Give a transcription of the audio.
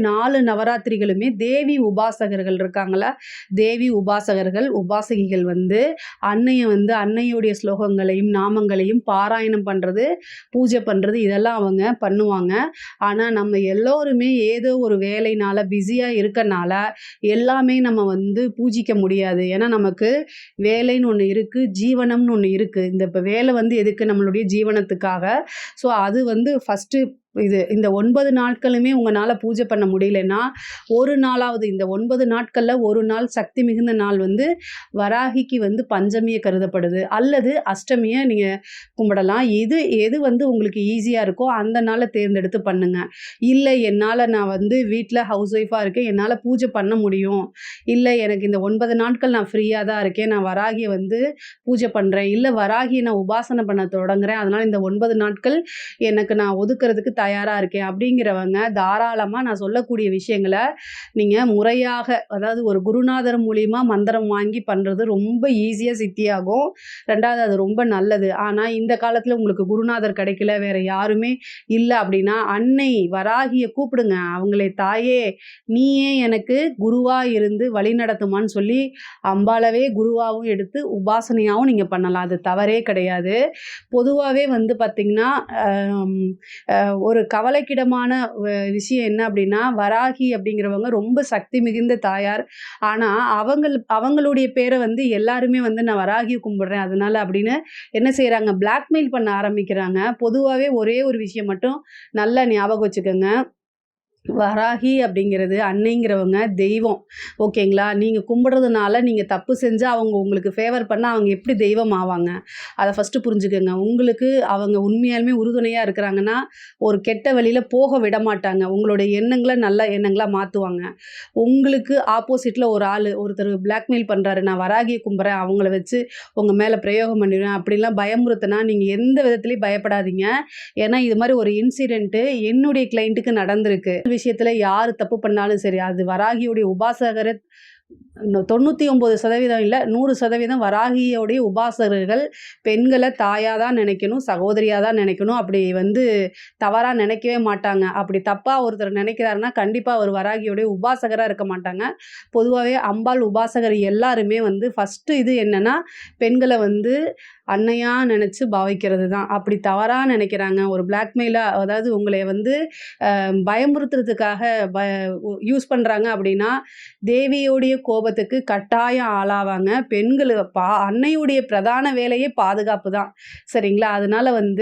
4 நவராத்திரிகளுமே தேவி உபாசகர்கள் இருக்காங்களா, தேவி உபாசகர்கள், உபாசகிகள் வந்து அன்னையுடைய ஸ்லோகங்களையும், நாமங்களையும் பாராயணம் பண்றது, பூஜை பண்றது இதெல்லாம் அவங்க பண்ணுவாங்க. ஆனா, நம்ம எல்லோருமே ஏதோ ஒரு வேலைனால பிஸியா இருக்கனால, எல்லாமே நம்ம வந்து பூஜிக்க முடியாது. ஏன்னா, நமக்கு வேலைன்னு ஒண்ணு இருக்கு, ஜீவனம்னு ஒண்ணு இருக்கு. இப்ப வேலை வந்து எதுக்கு? நம்மளுடைய ஜீவனத்துக்காக. ஸோ, அது வந்து ஃபர்ஸ்ட்டு இந்த 9 நாட்களுமே உங்கனால பூஜை பண்ண முடியலன்னா, ஒரு நாளாவது இந்த 9 நாட்கள்ல ஒரு நாள் சக்தி மிகுந்த நாள் வந்து வராகிக்கு வந்து பஞ்சமிய கருதப்படுது. அல்லது அஷ்டமிய நீங்க கும்பிடலாம். எது வந்து உங்களுக்கு ஈஸியா இருக்கோ அந்த நாள தேர்ந்தெடுத்து பண்ணுங்க. இல்ல நான் வந்து வீட்ல ஹவுஸ் ஒய்ஃபா இருக்கேன். என்னால பூஜை பண்ண முடியும். இல்ல எனக்கு இந்த 9 நாட்கள் நான் ஃப்ரீயா தான் இருக்கேன். நான் வராகிய வந்து பூஜை பண்றேன். இல்ல வராகிய நான் உபாசனை பண்ண தொடங்குறேன். அதனால இந்த 9 நாட்கள் எனக்கு நான் ஒதுக்குறதுக்கு தயாரா இருக்கேன். அப்படிங்கிறவங்க தாராளமா நான் சொல்லக்கூடிய விஷயங்கள நீங்க முறையாக, அதாவது ஒரு குருநாதர் மூலியமா மந்திரம் வாங்கி பண்றது ரொம்ப ஈஸியா சித்தியாகும். 2வது அது ரொம்ப நல்லது. ஆனா இந்த காலத்துல உங்களுக்கு குருநாதர் கிடைக்கல, வேற யாருமே இல்ல அப்படின்னா, அன்னை வராகிய கூப்பிடுங்க. அவங்களே தாயே நீயே எனக்கு குருவா இருந்து வழிநடத்துமான்னு சொல்லி அம்பாளவே குருவாவும் எடுத்து உபாசனையாவும் நீங்க பண்ணலாம். அது தவறே கிடையாது. பொதுவாவே வந்து பார்த்தீங்கன்னா, ஒரு கவலைக்கிடமான விஷயம் என்ன அப்படின்னா, வராகி அப்படிங்கிறவங்க ரொம்ப சக்தி மிகுந்த தாயார். ஆனா, அவங்களுடைய பேர வந்து எல்லாருமே வந்து நான் வராகிய கும்பிடுறேன் அதனால அப்படின்னு என்ன செய்றாங்க? பிளாக்மெயில் பண்ண ஆரம்பிக்கிறாங்க. பொதுவாவே ஒரே ஒரு விஷயம் மட்டும் நல்லா ஞாபகம் வச்சுக்கங்க. வராகி அப்படிங்கிறது அன்னைங்கிறவங்க தெய்வம். ஓகேங்களா? நீங்க கும்பிடுறதுனால நீங்க தப்பு செஞ்சா அவங்க உங்களுக்கு ஃபேவர் பண்ணா அவங்க எப்படி தெய்வம் ஆவாங்க? அத ஃபர்ஸ்ட்டு புரிஞ்சுக்கங்க. உங்களுக்கு அவங்க உண்மையாலுமே உறுதுணையா இருக்கிறாங்கன்னா, ஒரு கெட்ட வழியில போக விடமாட்டாங்க. உங்களுடைய எண்ணங்கள நல்ல எண்ணங்களா மாத்துவாங்க. உங்களுக்கு ஆப்போசிட்ல ஒருத்தர் பிளாக்மெயில் பண்றாரு. நான் வராகிய கும்பிடுறேன். அவங்கள வச்சு உங்க மேல பிரயோகம் பண்ணிருவேன். அப்படிலாம் பயமுறுத்துனா நீங்க எந்த விதத்திலயும் பயப்படாதீங்க. ஏன்னா, இது மாரி ஒரு இன்சிடென்ட் என்னுடைய கிளையன்ட்டுக்கு நடந்திருக்கு. விஷயத்துல யாரு தப்பு பண்ணாலும் சரி, அது வராகியுடைய உபாசகர 99% இல்ல, 100% வராகியோடைய உபாசகர்கள் பெண்கள தாயா தான் நினைக்கணும், சகோதரியா தான் நினைக்கணும். அப்படி வந்து தவறா நினைக்கவே மாட்டாங்க. அப்படி தப்பா ஒருத்தர் நினைக்கிறாருன்னா, கண்டிப்பா அவர் வராகியோடைய உபாசகரா இருக்க மாட்டாங்க. பொதுவாவே அம்பாள் உபாசகர் எல்லாருமே வந்து ஃபர்ஸ்ட்டு இது என்னன்னா, பெண்கள வந்து அன்னையா நினைச்சு பாவிக்கிறது தான். அப்படி தவறா நினைக்கிறாங்க. ஒரு பிளாக்மெயிலா, அதாவது உங்களைய வந்து பயமுறுத்துறதுக்காக யூஸ் பண்றாங்க அப்படின்னா, தேவியோடைய கோபத்துக்கு கட்டாயம் ஆளாவாங்க. அன்னையுடைய பிரதான வேலையே பாதுகாப்பு தான். சரிங்களா? அதனால வந்து